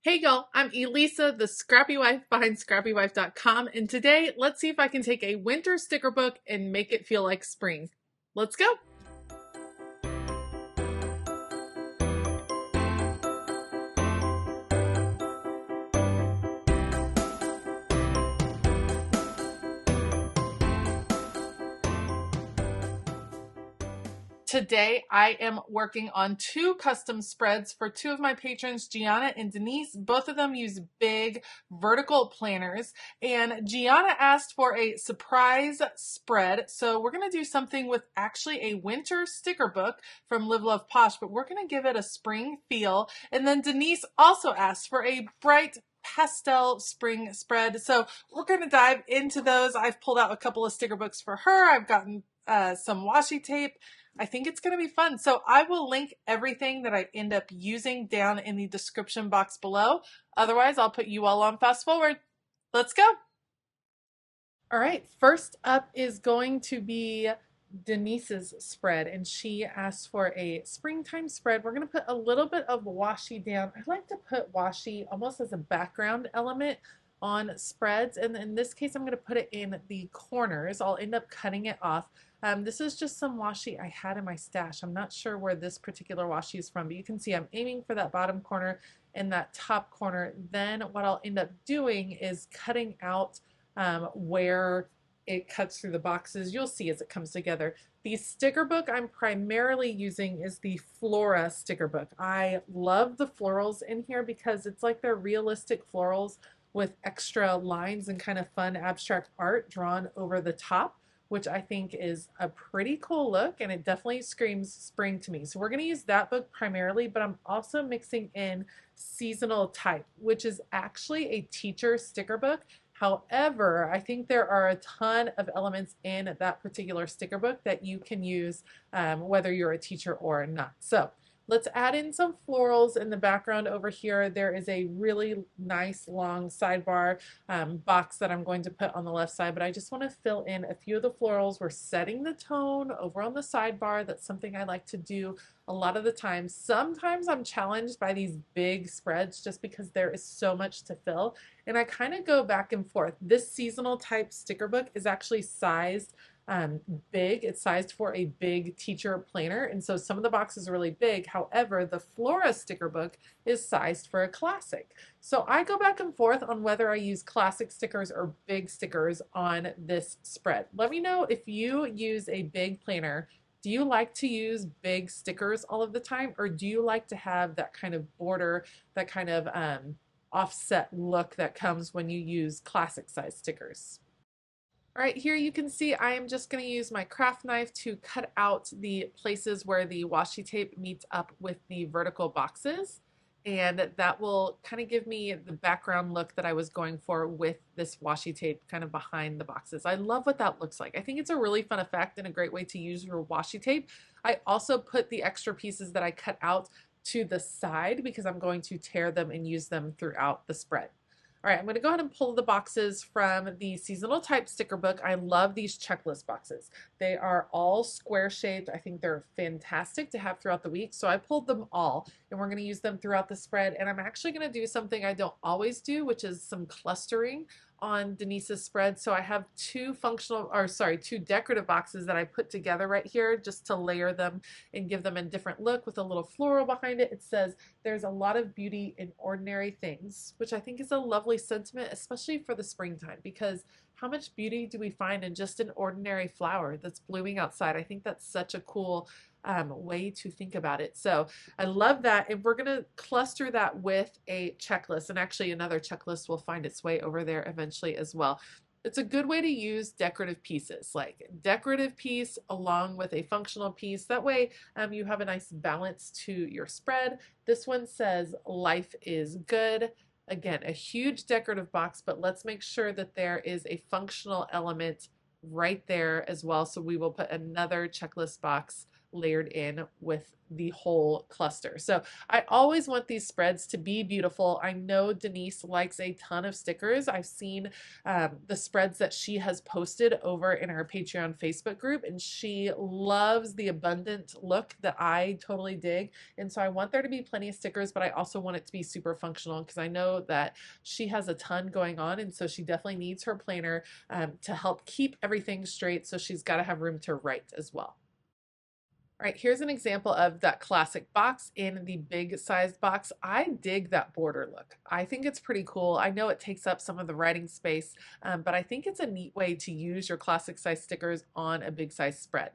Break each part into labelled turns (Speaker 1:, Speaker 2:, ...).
Speaker 1: Hey y'all, I'm Elisa, the Scrappy Wife behind ScrappyWife.com, and today let's see if I can take a winter sticker book and make it feel like spring. Let's go! Today, I am working on two custom spreads for two of my patrons, Gianna and Denise. Both of them use big vertical planners, and Gianna asked for a surprise spread. So we're going to do something with actually a winter sticker book from Live Love Posh, but we're going to give it a spring feel. And then Denise also asked for a bright pastel spring spread. So we're going to dive into those. I've pulled out a couple of sticker books for her. I've gotten some washi tape. I think it's going to be fun. So I will link everything that I end up using down in the description box below. Otherwise, I'll put you all on fast forward. Let's go. All right, first up is going to be Denise's spread, and she asked for a springtime spread. We're going to put a little bit of washi down. I like to put washi almost as a background element on spreads, and in this case I'm going to put it in the corners. I'll end up cutting it off. This is just some washi I had in my stash. I'm not sure where this particular washi is from, but you can see I'm aiming for that bottom corner and that top corner. Then what I'll end up doing is cutting out where it cuts through the boxes. You'll see as it comes together. The sticker book I'm primarily using is the Flora sticker book. I love the florals in here because it's like they're realistic florals with extra lines and kind of fun abstract art drawn over the top, which I think is a pretty cool look, and it definitely screams spring to me. So we're going to use that book primarily, but I'm also mixing in Seasonal Type, which is actually a teacher sticker book. However, I think there are a ton of elements in that particular sticker book that you can use whether you're a teacher or not. So let's add in some florals in the background over here. There is a really nice long sidebar box that I'm going to put on the left side, but I just want to fill in a few of the florals. We're setting the tone over on the sidebar. That's something I like to do a lot of the time. Sometimes I'm challenged by these big spreads just because there is so much to fill, and I kind of go back and forth. This Seasonal Type sticker book is actually sized big. It's sized for a big teacher planner, and so some of the boxes are really big. However, the Flora sticker book is sized for a classic. So I go back and forth on whether I use classic stickers or big stickers on this spread. Let me know if you use a big planner. Do you like to use big stickers all of the time, or do you like to have that kind of border, that kind of offset look that comes when you use classic size stickers? All right, here you can see I am just going to use my craft knife to cut out the places where the washi tape meets up with the vertical boxes, and that will kind of give me the background look that I was going for with this washi tape kind of behind the boxes. I love what that looks like. I think it's a really fun effect and a great way to use your washi tape. I also put the extra pieces that I cut out to the side because I'm going to tear them and use them throughout the spread. All right, I'm going to go ahead and pull the boxes from the Seasonal Type sticker book. I love these checklist boxes. They are all square shaped. I think they're fantastic to have throughout the week. So I pulled them all, and we're going to use them throughout the spread. And I'm actually going to do something I don't always do, which is some clustering on Denise's spread. So I have two decorative boxes that I put together right here just to layer them and give them a different look with a little floral behind it. It says there's a lot of beauty in ordinary things, which I think is a lovely sentiment, especially for the springtime, because how much beauty do we find in just an ordinary flower that's blooming outside? I think that's such a cool way to think about it. So I love that, and we're going to cluster that with a checklist, and actually another checklist will find its way over there eventually as well. It's a good way to use decorative pieces, like decorative piece along with a functional piece. That way you have a nice balance to your spread. This one says life is good. Again, a huge decorative box, but let's make sure that there is a functional element right there as well. So we will put another checklist box layered in with the whole cluster. So I always want these spreads to be beautiful. I know Denise likes a ton of stickers. I've seen the spreads that she has posted over in our Patreon Facebook group, and she loves the abundant look that I totally dig. And so I want there to be plenty of stickers, but I also want it to be super functional because I know that she has a ton going on, and so she definitely needs her planner to help keep everything straight. So she's got to have room to write as well. All right, here's an example of that classic box in the big sized box. I dig that border look. I think it's pretty cool. I know it takes up some of the writing space, but I think it's a neat way to use your classic size stickers on a big size spread.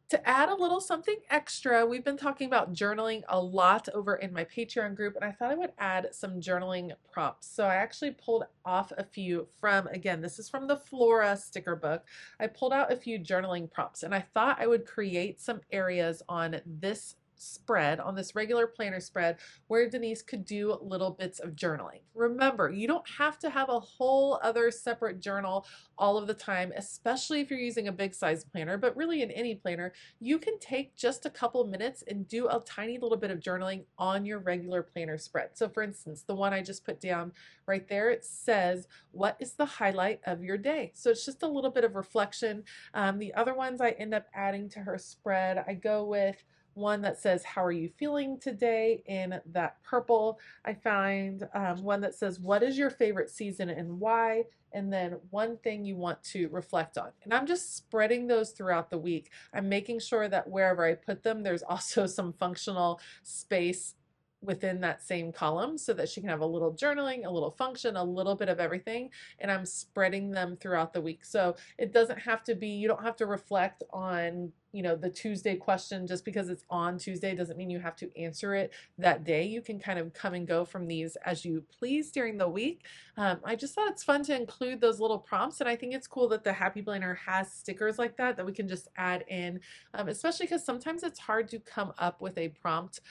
Speaker 1: To add a little something extra, we've been talking about journaling a lot over in my Patreon group, and I thought I would add some journaling prompts. So I actually pulled off a few from, again, this is from the Flora sticker book. I pulled out a few journaling prompts, and I thought I would create some areas on this spread, on this regular planner spread, where Denise could do little bits of journaling. Remember, you don't have to have a whole other separate journal all of the time, especially if you're using a big size planner, but really in any planner, you can take just a couple minutes and do a tiny little bit of journaling on your regular planner spread. So for instance, the one I just put down right there, it says, what is the highlight of your day? So it's just a little bit of reflection. The other ones I end up adding to her spread, I go with one that says, how are you feeling today, in that purple. I find one that says, what is your favorite season and why? And then one thing you want to reflect on. And I'm just spreading those throughout the week. I'm making sure that wherever I put them, there's also some functional space within that same column so that she can have a little journaling, a little function, a little bit of everything, and I'm spreading them throughout the week. So it doesn't have to be, you don't have to reflect on, you know, the Tuesday question just because it's on Tuesday doesn't mean you have to answer it that day. You can kind of come and go from these as you please during the week. I just thought it's fun to include those little prompts, and I think it's cool that the Happy Planner has stickers like that that we can just add in, especially because sometimes it's hard to come up with a prompt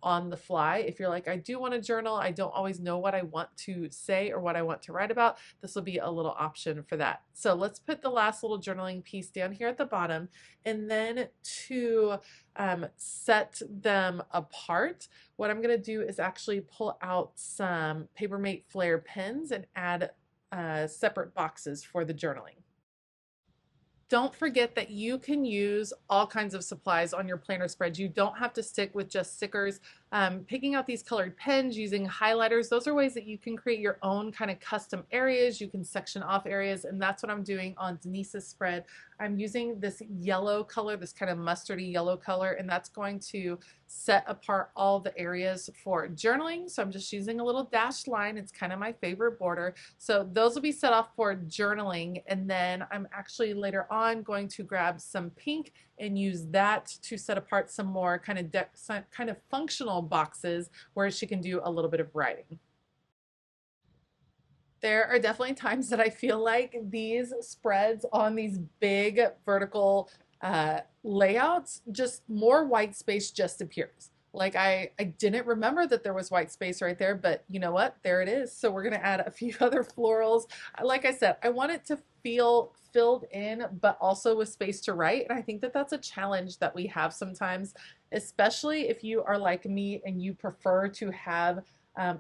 Speaker 1: on the fly. If you're like, I do want to journal, I don't always know what I want to say or what I want to write about, this will be a little option for that. So let's put the last little journaling piece down here at the bottom, and then to set them apart, what I'm going to do is actually pull out some Papermate Flare pens and add separate boxes for the journaling. Don't forget that you can use all kinds of supplies on your planner spread. You don't have to stick with just stickers. Picking out these colored pens, using highlighters, those are ways that you can create your own kind of custom areas. You can section off areas, and that's what I'm doing on Denise's spread. I'm using this yellow color, this kind of mustardy yellow color, and that's going to set apart all the areas for journaling. So I'm just using a little dashed line. It's kind of my favorite border. So those will be set off for journaling, and then I'm actually later on going to grab some pink and use that to set apart some more kind of functional boxes where she can do a little bit of writing. There are definitely times that I feel like these spreads on these big vertical layouts, just more white space just appears. Like I didn't remember that there was white space right there, but you know what? There it is. So we're gonna add a few other florals. Like I said, I want it to feel filled in, but also with space to write. And I think that that's a challenge that we have sometimes, especially if you are like me and you prefer to have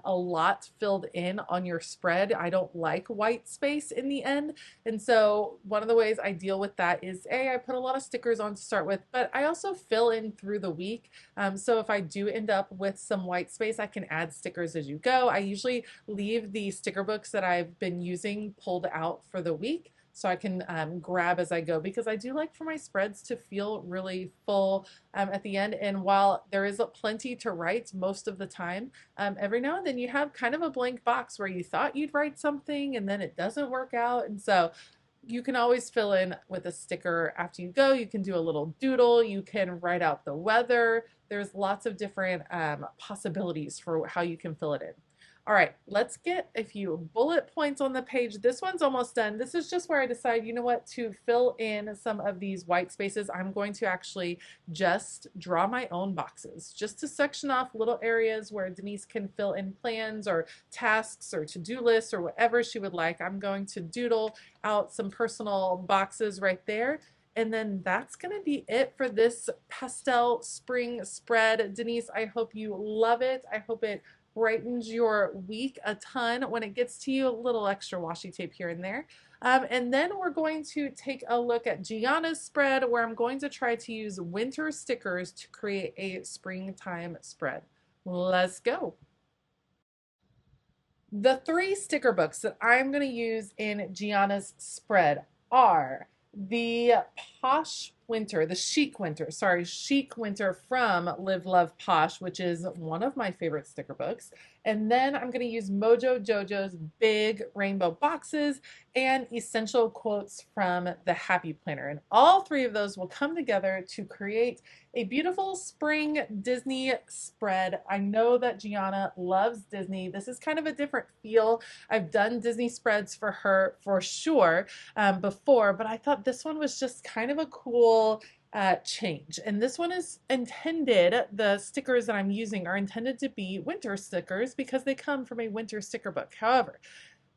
Speaker 1: a lot filled in on your spread. I don't like white space in the end. And so one of the ways I deal with that is I put a lot of stickers on to start with, but I also fill in through the week. So if I do end up with some white space, I can add stickers as you go. I usually leave the sticker books that I've been using pulled out for the week, so I can grab as I go, because I do like for my spreads to feel really full at the end. And while there is plenty to write most of the time, every now and then you have kind of a blank box where you thought you'd write something and then it doesn't work out. And so you can always fill in with a sticker after you go. You can do a little doodle. You can write out the weather. There's lots of different possibilities for how you can fill it in. All right, let's get a few bullet points on the page. This one's almost done. This is just where I decide, you know what, to fill in some of these white spaces, I'm going to actually just draw my own boxes, just to section off little areas where Denise can fill in plans or tasks or to-do lists or whatever she would like. I'm going to doodle out some personal boxes right there. And then that's gonna be it for this pastel spring spread. Denise, I hope you love it. I hope it brightens your week a ton. When it gets to you, a little extra washi tape here and there. And then we're going to take a look at Gianna's spread, where I'm going to try to use winter stickers to create a springtime spread. Let's go. The three sticker books that I'm going to use in Gianna's spread are the Posh Winter, the Chic Winter, sorry, Chic Winter from Live Love Posh, which is one of my favorite sticker books. And then I'm going to use Mojo Jojo's big rainbow boxes and essential quotes from the Happy Planner. And all three of those will come together to create a beautiful spring Disney spread. I know that Gianna loves Disney. This is kind of a different feel. I've done Disney spreads for her for sure before, but I thought this one was just kind of a cool change. And this one is intended, the stickers that I'm using are intended to be winter stickers because they come from a winter sticker book. However,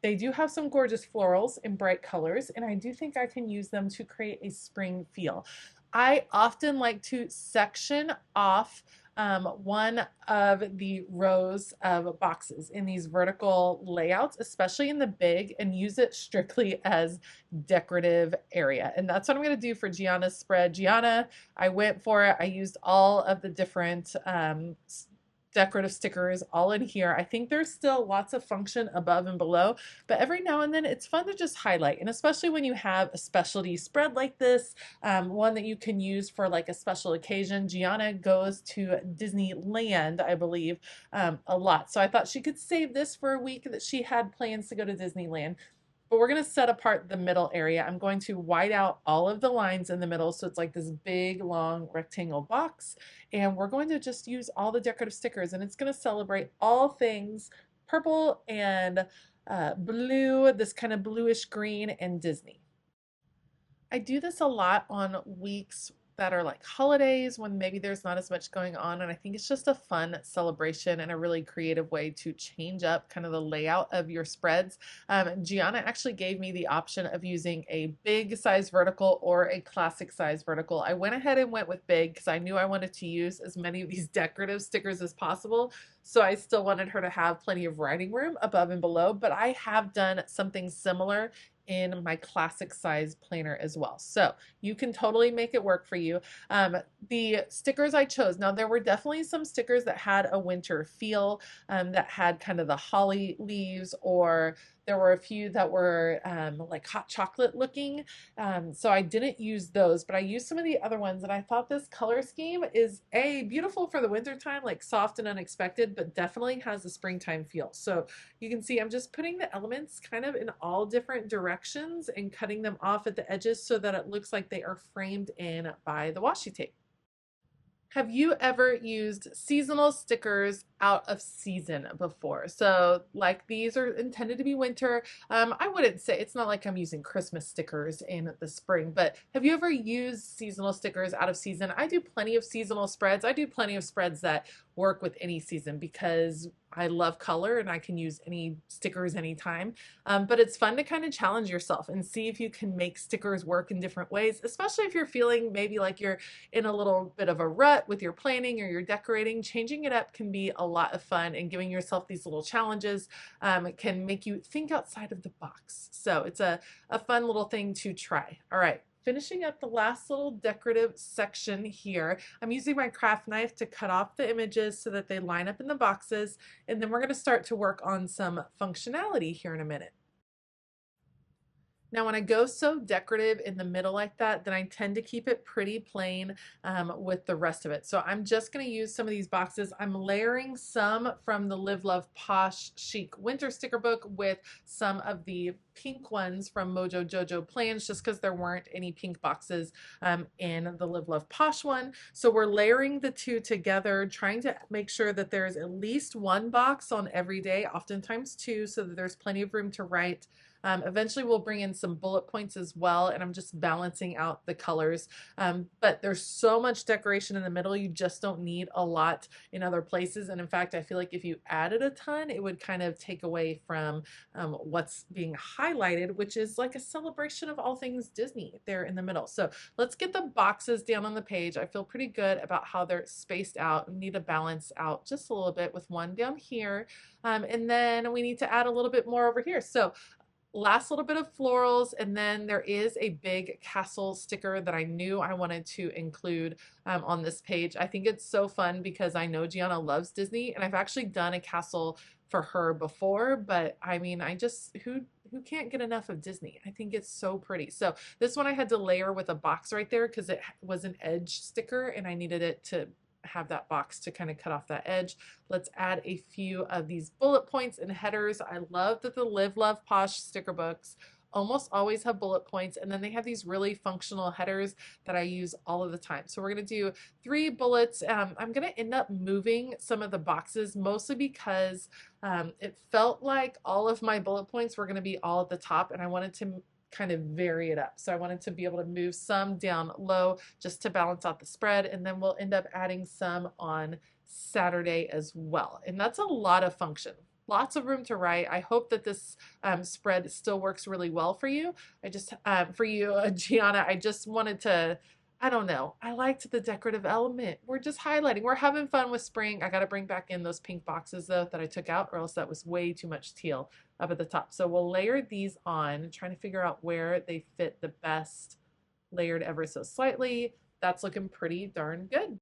Speaker 1: they do have some gorgeous florals in bright colors, and I do think I can use them to create a spring feel. I often like to section off one of the rows of boxes in these vertical layouts, especially in the big, and use it strictly as decorative area. And that's what I'm going to do for Gianna's spread. Gianna, I went for it. I used all of the different decorative stickers all in here. I think there's still lots of function above and below, but every now and then it's fun to just highlight. And especially when you have a specialty spread like this, one that you can use for like a special occasion. Gianna goes to Disneyland, I believe, a lot. So I thought she could save this for a week that she had plans to go to Disneyland. But we're going to set apart the middle area. I'm going to white out all of the lines in the middle so it's like this big long rectangle box, and we're going to just use all the decorative stickers, and it's going to celebrate all things purple and blue, this kind of bluish green, and Disney. I do this a lot on weeks that are like holidays when maybe there's not as much going on, and I think it's just a fun celebration and a really creative way to change up kind of the layout of your spreads. Gianna actually gave me the option of using a big size vertical or a classic size vertical. I went ahead and went with big because I knew I wanted to use as many of these decorative stickers as possible, so I still wanted her to have plenty of writing room above and below, but I have done something similar in my classic size planner as well. So you can totally make it work for you. The stickers I chose, now there were definitely some stickers that had a winter feel, that had kind of the holly leaves, or there were a few that were like hot chocolate looking. So I didn't use those, but I used some of the other ones, and I thought this color scheme is beautiful for the winter time, like soft and unexpected, but definitely has a springtime feel. So you can see I'm just putting the elements kind of in all different directions and cutting them off at the edges so that it looks like they are framed in by the washi tape. Have you ever used seasonal stickers out of season before? So like these are intended to be winter. I wouldn't say, it's not like I'm using Christmas stickers in the spring, but have you ever used seasonal stickers out of season? I do plenty of seasonal spreads. I do plenty of spreads that work with any season because I love color and I can use any stickers anytime. But it's fun to kind of challenge yourself and see if you can make stickers work in different ways, especially if you're feeling maybe like you're in a little bit of a rut with your planning or your decorating. Changing it up can be a lot of fun, and giving yourself these little challenges can make you think outside of the box. So it's a fun little thing to try. All right. Finishing up the last little decorative section here, I'm using my craft knife to cut off the images so that they line up in the boxes, and then we're going to start to work on some functionality here in a minute. Now, when I go so decorative in the middle like that, then I tend to keep it pretty plain with the rest of it. So I'm just going to use some of these boxes. I'm layering some from the Live Love Posh Chic Winter Sticker Book with some of the pink ones from Mojo Jojo Plans, just because there weren't any pink boxes in the Live Love Posh one. So we're layering the two together, trying to make sure that there's at least one box on every day, oftentimes two, so that there's plenty of room to write. Eventually we'll bring in some bullet points as well, and I'm just balancing out the colors. But there's so much decoration in the middle, you just don't need a lot in other places. And in fact, I feel like if you added a ton, it would kind of take away from what's being highlighted highlighted, which is like a celebration of all things Disney there in the middle. So let's get the boxes down on the page. I feel pretty good about how they're spaced out. We need to balance out just a little bit with one down here. And then we need to add a little bit more over here. So last little bit of florals, and then there is a big castle sticker that I knew I wanted to include on this page. I think it's so fun because I know Gianna loves Disney, and I've actually done a castle for her before, but I mean, who can't get enough of Disney? I think it's so pretty. So this one I had to layer with a box right there because it was an edge sticker and I needed it to have that box to kind of cut off that edge. Let's add a few of these bullet points and headers. I love that the Live Love Posh sticker books almost always have bullet points, and then they have these really functional headers that I use all of the time. So we're going to do 3 bullets. I'm going to end up moving some of the boxes mostly because it felt like all of my bullet points were going to be all at the top, and I wanted to kind of vary it up. So I wanted to be able to move some down low just to balance out the spread, and then we'll end up adding some on Saturday as well. And that's a lot of function. Lots of room to write. I hope that this spread still works really well for you. For you, Gianna, I just wanted to, I don't know, I liked the decorative element. We're just highlighting. We're having fun with spring. I got to bring back in those pink boxes though that I took out, or else that was way too much teal up at the top. So we'll layer these on, trying to figure out where they fit the best, layered ever so slightly. That's looking pretty darn good.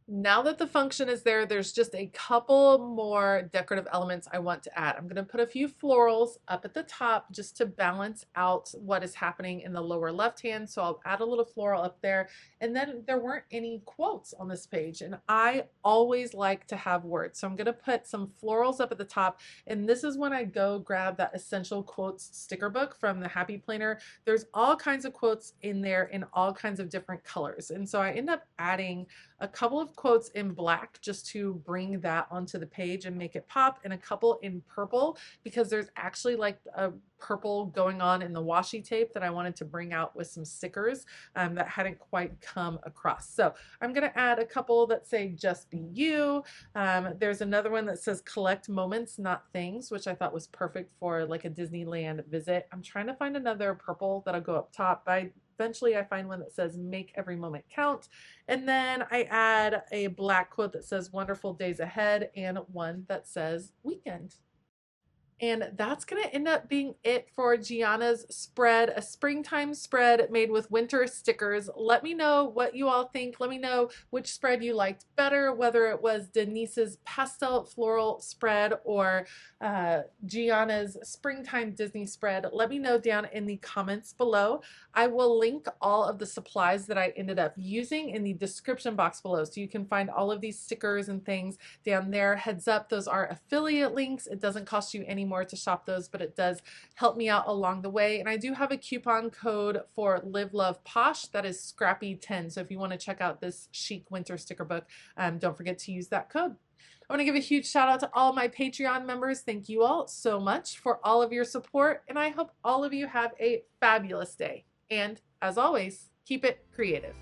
Speaker 1: Now that the function is there, there's just a couple more decorative elements I want to add. I'm going to put a few florals up at the top just to balance out what is happening in the lower left hand. So I'll add a little floral up there. And then there weren't any quotes on this page, and I always like to have words. So I'm going to put some florals up at the top, and this is when I go grab that Essential Quotes sticker book from the Happy Planner. There's all kinds of quotes in there in all kinds of different colors. And so I end up adding a couple of quotes in black just to bring that onto the page and make it pop, and a couple in purple because there's actually like a purple going on in the washi tape that I wanted to bring out with some stickers that hadn't quite come across. So I'm going to add a couple that say just be you. There's another one that says collect moments, not things, which I thought was perfect for like a Disneyland visit. I'm trying to find another purple that'll go up top, but eventually I find one that says make every moment count. And then I add a black quote that says wonderful days ahead and one that says weekend. And that's going to end up being it for Gianna's spread, a springtime spread made with winter stickers. Let me know what you all think. Let me know which spread you liked better, whether it was Denise's pastel floral spread or Gianna's springtime Disney spread. Let me know down in the comments below. I will link all of the supplies that I ended up using in the description box below, so you can find all of these stickers and things down there. Heads up, those are affiliate links. It doesn't cost you any more to shop those, but it does help me out along the way. And I do have a coupon code for Live Love Posh that is Scrappy10. So if you want to check out this chic winter sticker book, don't forget to use that code. I want to give a huge shout out to all my Patreon members. Thank you all so much for all of your support, and I hope all of you have a fabulous day. And as always, keep it creative.